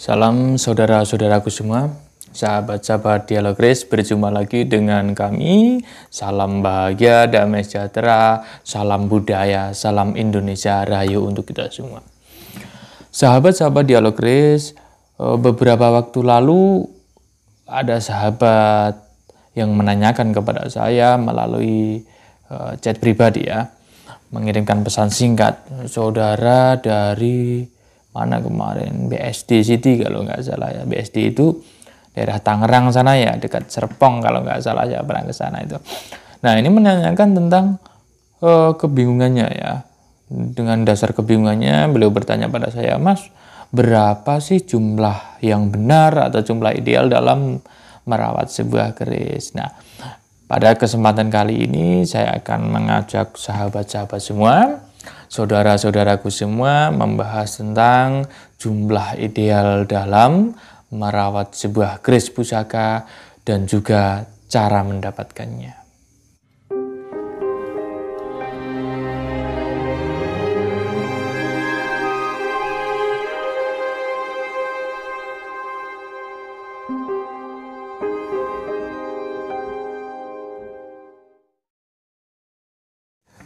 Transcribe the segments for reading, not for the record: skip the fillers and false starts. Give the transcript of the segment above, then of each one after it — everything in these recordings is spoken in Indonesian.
Salam saudara-saudaraku semua, sahabat-sahabat Dialog Grace, berjumpa lagi dengan kami. Salam bahagia, damai sejahtera, salam budaya, salam Indonesia Rahayu untuk kita semua. Sahabat-sahabat Dialog Grace, beberapa waktu lalu ada sahabat yang menanyakan kepada saya melalui chat pribadi ya, mengirimkan pesan singkat, saudara dari mana kemarin, BSD City kalau nggak salah ya. BSD itu daerah Tangerang sana ya, dekat Serpong kalau nggak salah, saya pernah ke sana itu. Nah, ini menanyakan tentang kebingungannya ya. Dengan dasar kebingungannya, beliau bertanya pada saya, Mas, berapa sih jumlah yang benar atau jumlah ideal dalam merawat sebuah keris? Nah, pada kesempatan kali ini saya akan mengajak sahabat-sahabat semua, saudara-saudaraku semua, membahas tentang jumlah ideal dalam merawat sebuah keris pusaka dan juga cara mendapatkannya.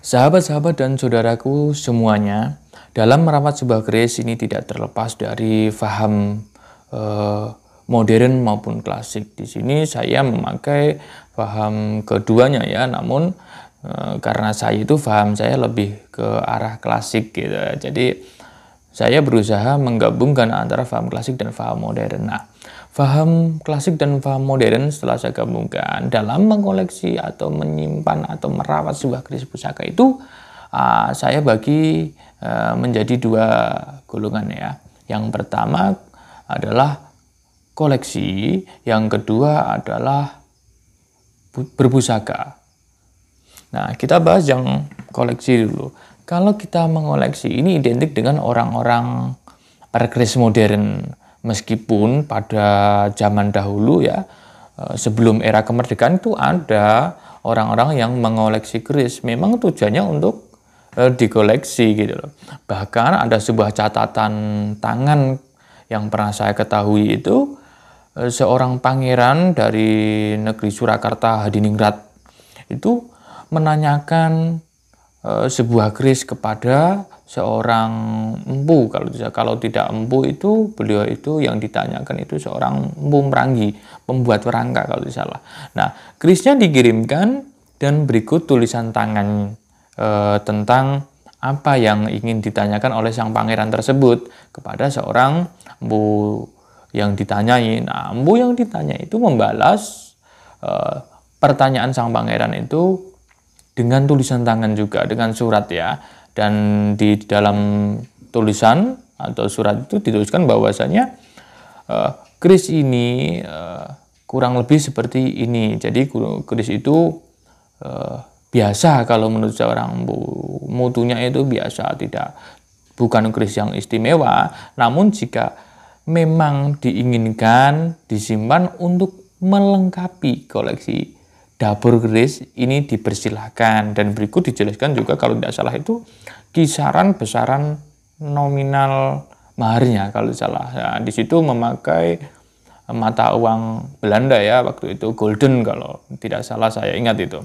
Sahabat-sahabat dan saudaraku semuanya, dalam merawat sebuah keris ini tidak terlepas dari faham modern maupun klasik. Di sini saya memakai faham keduanya ya, namun karena saya itu faham saya lebih ke arah klasik gitu. Jadi saya berusaha menggabungkan antara faham klasik dan faham modern. Nah, faham klasik dan faham modern setelah saya gabungkan dalam mengoleksi atau menyimpan atau merawat sebuah keris pusaka itu saya bagi menjadi dua golongan ya. Yang pertama adalah koleksi, yang kedua adalah berpusaka. Nah, kita bahas yang koleksi dulu. Kalau kita mengoleksi, ini identik dengan orang-orang keris modern. Meskipun pada zaman dahulu ya, sebelum era kemerdekaan itu ada orang-orang yang mengoleksi keris. Memang tujuannya untuk dikoleksi gitu loh. Bahkan ada sebuah catatan tangan yang pernah saya ketahui itu, seorang pangeran dari negeri Surakarta Hadiningrat itu menanyakan sebuah keris kepada seorang empu. Kalau tidak empu itu, beliau itu yang ditanyakan itu seorang empu merangi, pembuat perangka kalau tidak salah. Nah, kerisnya dikirimkan dan berikut tulisan tangan tentang apa yang ingin ditanyakan oleh sang pangeran tersebut kepada seorang empu yang ditanyai. Nah, empu yang ditanya itu membalas pertanyaan sang pangeran itu dengan tulisan tangan juga, dengan surat ya. Dan di dalam tulisan atau surat itu dituliskan bahwasanya keris ini kurang lebih seperti ini. Jadi keris itu biasa kalau menurut seorang mutunya itu biasa, bukan keris yang istimewa. Namun jika memang diinginkan disimpan untuk melengkapi koleksi dapur keris, ini dipersilahkan. Dan berikut dijelaskan juga kalau tidak salah itu kisaran besaran nominal maharnya kalau tidak salah. Nah, di situ memakai mata uang Belanda ya, waktu itu golden kalau tidak salah saya ingat itu.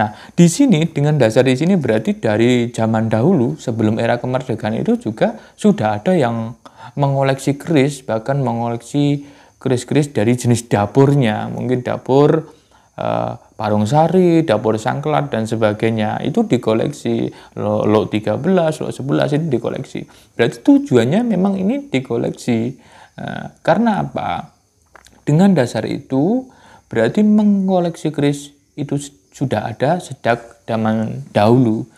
Nah, di sini dengan dasar di sini berarti dari zaman dahulu sebelum era kemerdekaan itu juga sudah ada yang mengoleksi keris, bahkan mengoleksi keris-keris dari jenis dapurnya, mungkin dapur Parung Sari, dapur Sangklat dan sebagainya, itu dikoleksi. Lot 13, lot 11 itu dikoleksi. Berarti tujuannya memang ini dikoleksi. Karena apa? Dengan dasar itu berarti mengoleksi keris itu sudah ada sejak zaman dahulu.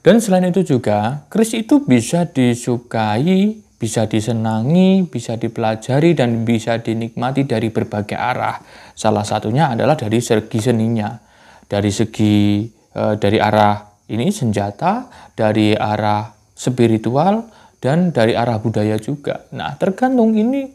Dan selain itu juga keris itu bisa disukai, bisa disenangi, bisa dipelajari, dan bisa dinikmati dari berbagai arah. Salah satunya adalah dari segi seninya, dari arah ini senjata, dari arah spiritual, dan dari arah budaya juga. Nah, tergantung ini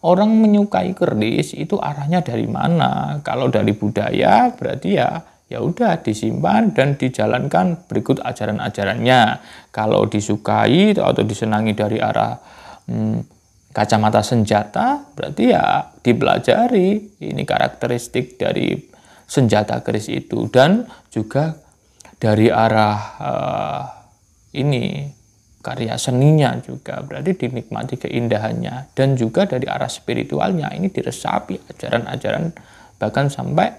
orang menyukai keris itu arahnya dari mana. Kalau dari budaya berarti ya udah disimpan dan dijalankan berikut ajaran-ajarannya. Kalau disukai atau disenangi dari arah kacamata senjata, berarti ya dipelajari ini karakteristik dari senjata keris itu, dan juga dari arah ini karya seninya juga berarti dinikmati keindahannya, dan juga dari arah spiritualnya ini diresapi ajaran-ajaran, bahkan sampai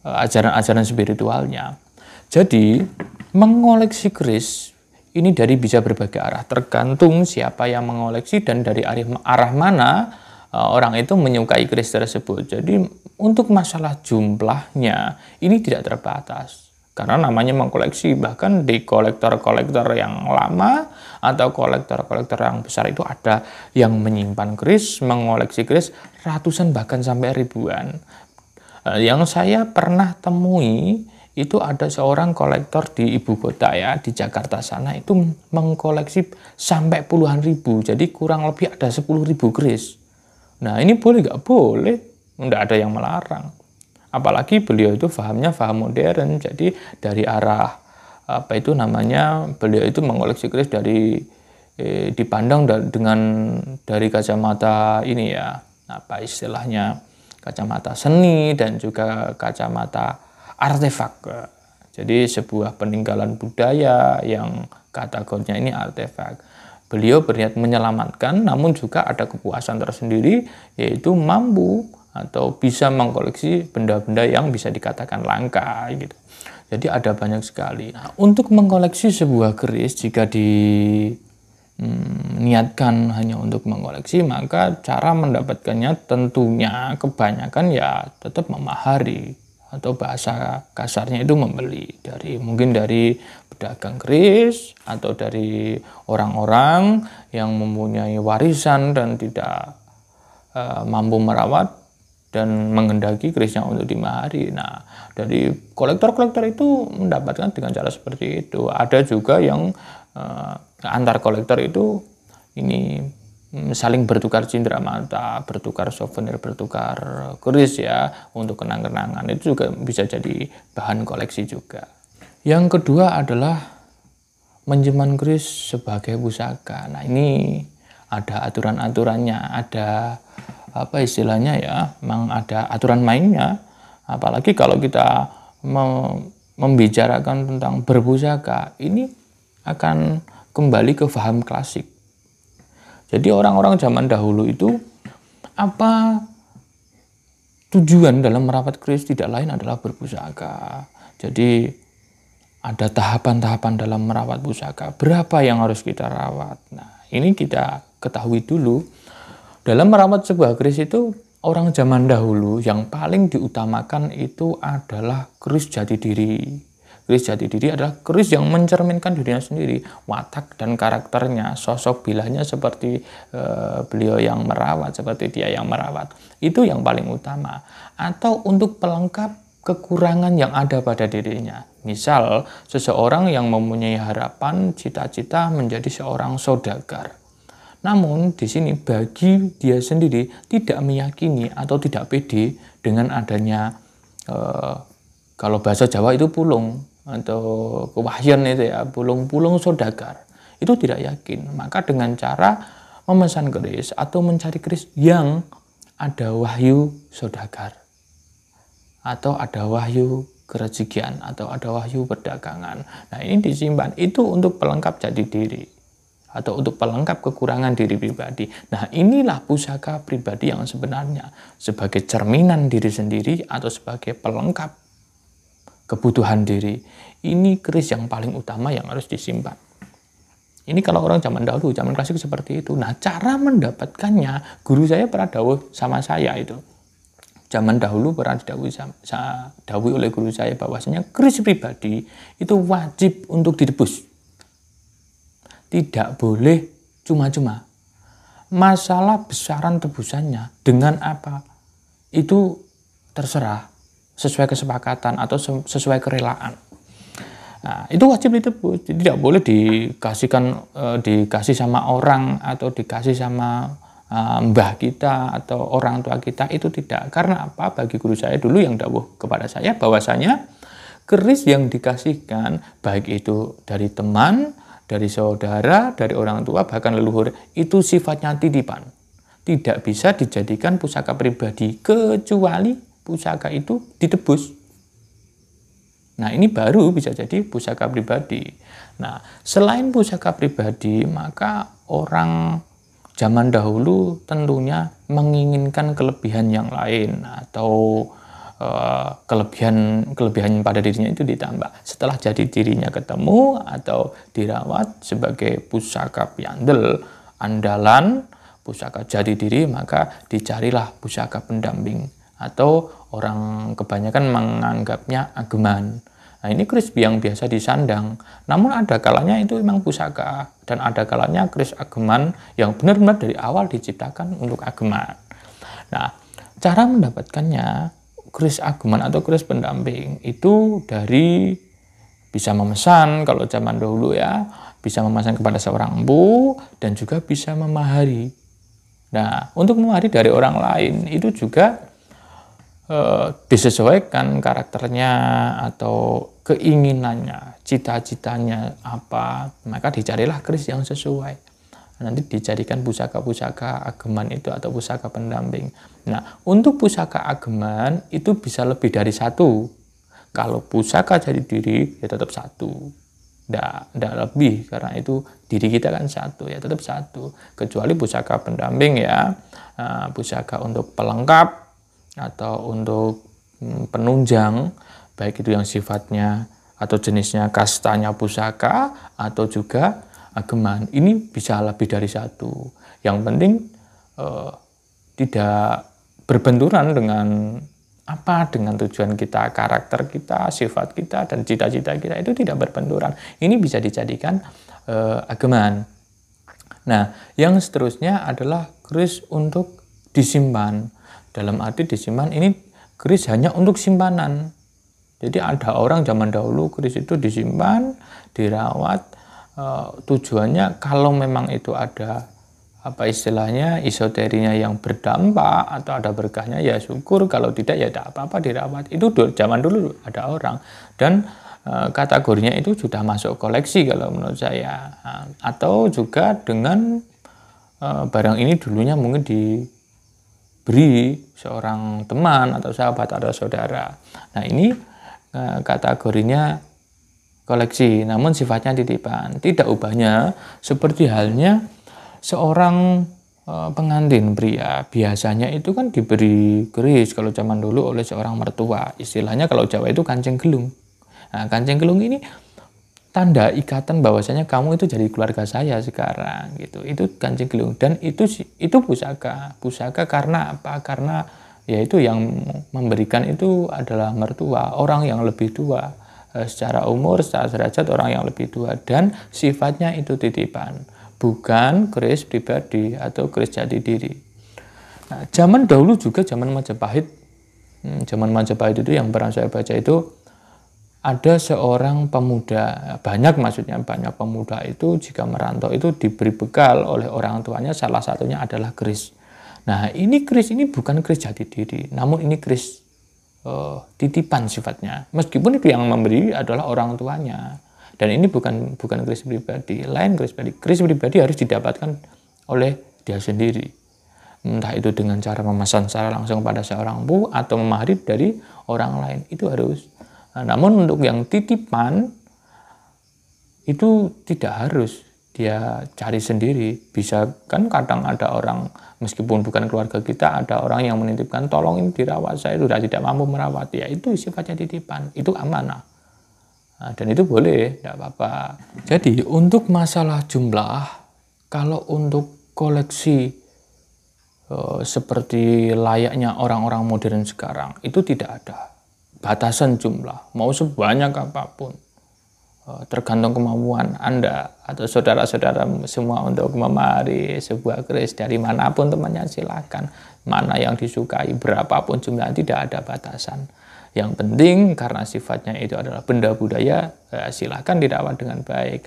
ajaran-ajaran spiritualnya. Jadi mengoleksi keris ini dari bisa berbagai arah, tergantung siapa yang mengoleksi dan dari arah mana orang itu menyukai keris tersebut. Jadi untuk masalah jumlahnya ini tidak terbatas, karena namanya mengkoleksi. Bahkan di kolektor-kolektor yang lama atau kolektor-kolektor yang besar itu ada yang menyimpan keris, mengoleksi keris ratusan bahkan sampai ribuan. Yang saya pernah temui itu ada seorang kolektor di ibu kota ya, di Jakarta sana, itu mengkoleksi sampai puluhan ribu. Jadi kurang lebih ada 10.000 keris. Nah ini boleh nggak? Boleh, nggak ada yang melarang. Apalagi beliau itu fahamnya faham modern. Jadi dari arah beliau itu mengoleksi keris dari dipandang dari kacamata ini ya, istilahnya kacamata seni dan juga kacamata artefak. Jadi sebuah peninggalan budaya yang kategorinya ini artefak. Beliau berniat menyelamatkan, namun juga ada kepuasan tersendiri, yaitu mampu atau bisa mengkoleksi benda-benda yang bisa dikatakan langka gitu. Jadi ada banyak sekali. Nah, untuk mengkoleksi sebuah keris, jika niatkan hanya untuk mengoleksi, maka cara mendapatkannya tentunya kebanyakan ya tetap memahari, atau bahasa kasarnya itu membeli, mungkin dari pedagang keris atau dari orang-orang yang mempunyai warisan dan tidak mampu merawat dan menghendaki kerisnya untuk dimahari. Nah, dari kolektor-kolektor itu mendapatkan dengan cara seperti itu. Ada juga yang antar kolektor itu ini saling bertukar cindramata, bertukar souvenir, bertukar keris ya, untuk kenang-kenangan. Itu juga bisa jadi bahan koleksi juga. Yang kedua adalah menyimpan keris sebagai pusaka. Nah ini ada aturan-aturannya, ada istilahnya ya, memang ada aturan mainnya. Apalagi kalau kita membicarakan tentang berpusaka, ini akan kembali ke paham klasik. Jadi orang-orang zaman dahulu itu tujuan dalam merawat keris tidak lain adalah berpusaka. Jadi ada tahapan-tahapan dalam merawat pusaka. Berapa yang harus kita rawat? Nah, ini kita ketahui dulu. Dalam merawat sebuah keris itu, orang zaman dahulu yang paling diutamakan itu adalah keris jati diri. Keris jati diri adalah keris yang mencerminkan dirinya sendiri, watak dan karakternya, sosok bilahnya seperti beliau yang merawat, seperti dia yang merawat. Itu yang paling utama. Atau untuk pelengkap kekurangan yang ada pada dirinya. Misal, seseorang yang mempunyai harapan, cita-cita menjadi seorang saudagar. Namun, di sini bagi dia sendiri tidak meyakini atau tidak pede dengan adanya, kalau bahasa Jawa itu pulung, atau kewahyan itu ya, pulung saudagar, itu tidak yakin. Maka dengan cara memesan keris atau mencari keris yang ada wahyu saudagar, atau ada wahyu kerezekian, atau ada wahyu perdagangan. Nah ini disimpan, itu untuk pelengkap jati diri, atau untuk pelengkap kekurangan diri pribadi. Nah inilah pusaka pribadi yang sebenarnya, sebagai cerminan diri sendiri atau sebagai pelengkap kebutuhan diri. Ini keris yang paling utama yang harus disimpan. Ini kalau orang zaman dahulu, zaman klasik seperti itu. Nah, cara mendapatkannya, guru saya pernah dawuh sama saya itu. Zaman dahulu pernah didawuhi oleh guru saya bahwasanya keris pribadi itu wajib untuk ditebus. Tidak boleh cuma-cuma. Masalah besaran tebusannya dengan apa, itu terserah, sesuai kesepakatan atau sesuai kerelaan. Nah, itu wajib ditebus. Jadi tidak boleh dikasih sama orang atau dikasih sama mbah kita atau orang tua kita, itu tidak. Karena apa? Bagi guru saya dulu yang dawuh kepada saya bahwasanya keris yang dikasihkan, baik itu dari teman, dari saudara, dari orang tua, bahkan leluhur, itu sifatnya titipan. Tidak bisa dijadikan pusaka pribadi, kecuali pusaka itu ditebus. Nah, ini baru bisa jadi pusaka pribadi. Nah, selain pusaka pribadi, maka orang zaman dahulu tentunya menginginkan kelebihan yang lain atau kelebihan pada dirinya itu ditambah. Setelah jadi dirinya ketemu atau dirawat sebagai pusaka piandel andalan, pusaka jati diri, maka dicarilah pusaka pendamping atau orang kebanyakan menganggapnya ageman. Nah, ini keris yang biasa disandang. Namun ada kalanya itu memang pusaka dan ada kalanya keris ageman yang benar-benar dari awal diciptakan untuk ageman. Nah, cara mendapatkannya keris ageman atau keris pendamping itu dari bisa memesan kalau zaman dahulu ya, bisa memesan kepada seorang empu dan juga bisa memahari. Nah, untuk memahari dari orang lain itu juga disesuaikan karakternya atau keinginannya, cita-citanya apa, maka dicarilah keris yang sesuai. Nanti dijadikan pusaka-pusaka ageman itu atau pusaka pendamping. Nah, untuk pusaka ageman itu bisa lebih dari satu. Kalau pusaka jati diri ya tetap satu. Nggak lebih, karena itu diri kita kan satu, ya tetap satu. Kecuali pusaka pendamping ya, pusaka untuk pelengkap atau untuk penunjang, baik itu yang sifatnya atau jenisnya kastanya pusaka atau juga ageman. Ini bisa lebih dari satu. Yang penting tidak berbenturan dengan dengan tujuan kita, karakter kita, sifat kita, dan cita-cita kita itu tidak berbenturan. Ini bisa dijadikan ageman. Nah, yang seterusnya adalah keris untuk disimpan. Dalam arti disimpan ini keris hanya untuk simpanan. Jadi ada orang zaman dahulu keris itu disimpan, dirawat. Tujuannya kalau memang itu ada istilahnya esoterinya yang berdampak atau ada berkahnya ya syukur, kalau tidak ya tidak apa-apa dirawat. Itu zaman dulu ada orang dan kategorinya itu sudah masuk koleksi kalau menurut saya. Atau juga dengan barang ini dulunya mungkin diberi seorang teman atau sahabat atau saudara. Nah, ini kategorinya koleksi, namun sifatnya titipan. Tidak ubahnya seperti halnya seorang pengantin pria. Biasanya itu kan diberi keris kalau zaman dulu oleh seorang mertua. Istilahnya kalau Jawa itu kancing gelung. Nah, kancing gelung ini tanda ikatan bahwasanya kamu itu jadi keluarga saya sekarang gitu. Itu kancing gelung dan itu pusaka. Pusaka karena apa? Karena yaitu yang memberikan itu adalah mertua, orang yang lebih tua. Secara umur, secara derajat orang yang lebih tua, dan sifatnya itu titipan, bukan keris pribadi atau keris jati diri. Nah, zaman dahulu juga zaman Majapahit, itu yang pernah saya baca itu ada seorang pemuda, banyak pemuda itu jika merantau itu diberi bekal oleh orang tuanya, salah satunya adalah keris. Nah, ini keris ini bukan keris jati diri, namun ini keris titipan sifatnya, meskipun itu yang memberi adalah orang tuanya, dan ini bukan keris pribadi. Lain keris pribadi harus didapatkan oleh dia sendiri, entah itu dengan cara memesan secara langsung pada seorang empu atau memahari dari orang lain, itu harus. Namun untuk yang titipan itu tidak harus dia cari sendiri. Bisa kan kadang ada orang, meskipun bukan keluarga kita, ada orang yang menitipkan, tolong ini dirawat, saya sudah tidak mampu merawat. Ya itu sifatnya titipan, itu amanah. Nah, dan itu boleh, tidak apa-apa. Jadi untuk masalah jumlah, kalau untuk koleksi seperti layaknya orang-orang modern sekarang, itu tidak ada batasan jumlah, mau sebanyak apapun. Tergantung kemampuan Anda atau saudara-saudara semua untuk memahari sebuah keris dari manapun temannya, silakan. Mana yang disukai, berapapun jumlah, tidak ada batasan. Yang penting karena sifatnya itu adalah benda budaya, silakan dirawat dengan baik.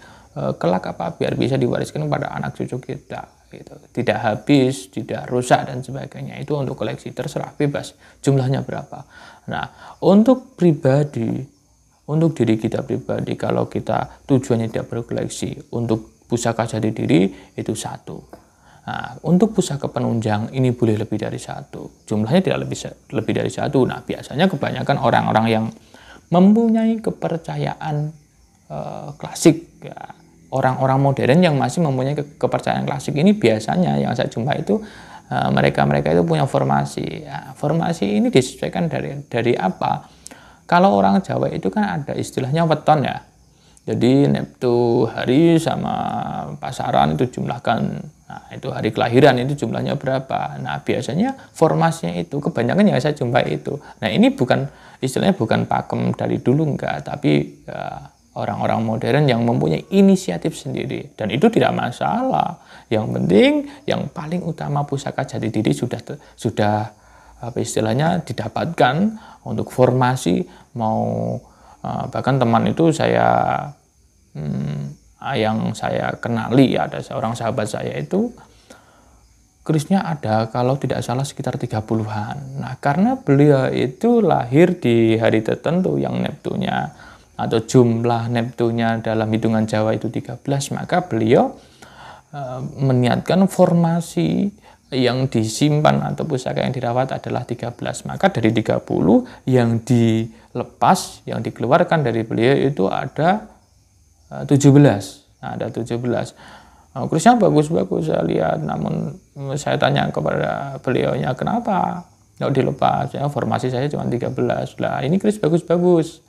Kelak biar bisa diwariskan kepada anak cucu kita. Gitu. Tidak habis, tidak rusak dan sebagainya. Itu untuk koleksi, terserah, bebas jumlahnya berapa. Nah, untuk pribadi, untuk diri kita pribadi, kalau kita tujuannya tidak berkoleksi, untuk pusaka jati diri itu 1. Nah, untuk pusaka penunjang ini boleh lebih dari 1. Jumlahnya tidak lebih dari 1. Nah, biasanya kebanyakan orang-orang yang mempunyai kepercayaan klasik, ya, orang-orang modern yang masih mempunyai kepercayaan klasik ini biasanya yang saya jumpa itu mereka itu punya formasi. Ya, formasi ini disesuaikan dari apa? Kalau orang Jawa itu kan ada istilahnya weton ya. Jadi Neptu hari sama pasaran itu jumlahkan. Nah, itu hari kelahiran itu jumlahnya berapa. Nah, biasanya formasinya itu kebanyakan yang saya jumpa itu. Nah, ini istilahnya bukan pakem dari dulu enggak, tapi ya, orang-orang modern yang mempunyai inisiatif sendiri, dan itu tidak masalah. Yang penting yang paling utama pusaka jati diri sudah apa istilahnya didapatkan untuk formasi. Mau bahkan teman itu yang saya kenali, ada seorang sahabat saya itu kerisnya ada kalau tidak salah sekitar 30-an. Nah, karena beliau itu lahir di hari tertentu yang Neptunya atau jumlah Neptunya dalam hitungan Jawa itu 13, maka beliau meniatkan formasi yang disimpan atau pusaka yang dirawat adalah 13. Maka dari 30 yang dilepas, yang dikeluarkan dari beliau itu ada 17. Nah, ada 17. Kerisnya bagus-bagus saya lihat, namun saya tanya kepada beliaunya, kenapa nggak dilepas? Ya, formasi saya cuma 13. Lah, ini keris bagus-bagus.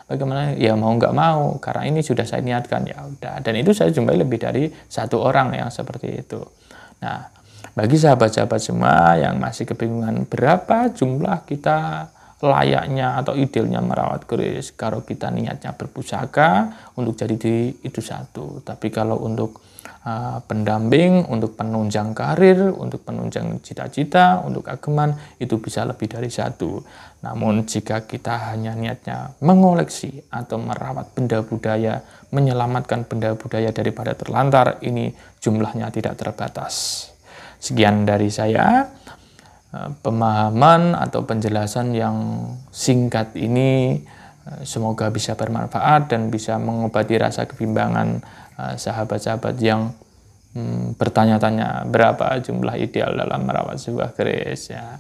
Bagaimana? Ya mau nggak mau, karena ini sudah saya niatkan, ya udah. Dan itu saya jumpai lebih dari 1 orang yang seperti itu. Nah, bagi sahabat-sahabat semua yang masih kebingungan berapa jumlah kita layaknya atau idealnya merawat keris, kalau kita niatnya berpusaka untuk jadi diri itu 1. Tapi kalau untuk pendamping, untuk penunjang karir, untuk penunjang cita-cita, untuk ageman, itu bisa lebih dari 1. Namun jika kita hanya niatnya mengoleksi atau merawat benda budaya, menyelamatkan benda budaya daripada terlantar, ini jumlahnya tidak terbatas. Sekian dari saya. Pemahaman atau penjelasan yang singkat ini semoga bisa bermanfaat dan bisa mengobati rasa kebimbangan sahabat-sahabat yang bertanya-tanya berapa jumlah ideal dalam merawat sebuah keris, ya.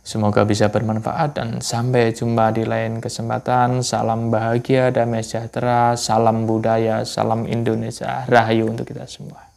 Semoga bisa bermanfaat dan sampai jumpa di lain kesempatan. Salam bahagia, damai sejahtera, salam budaya, salam Indonesia, rahayu untuk kita semua.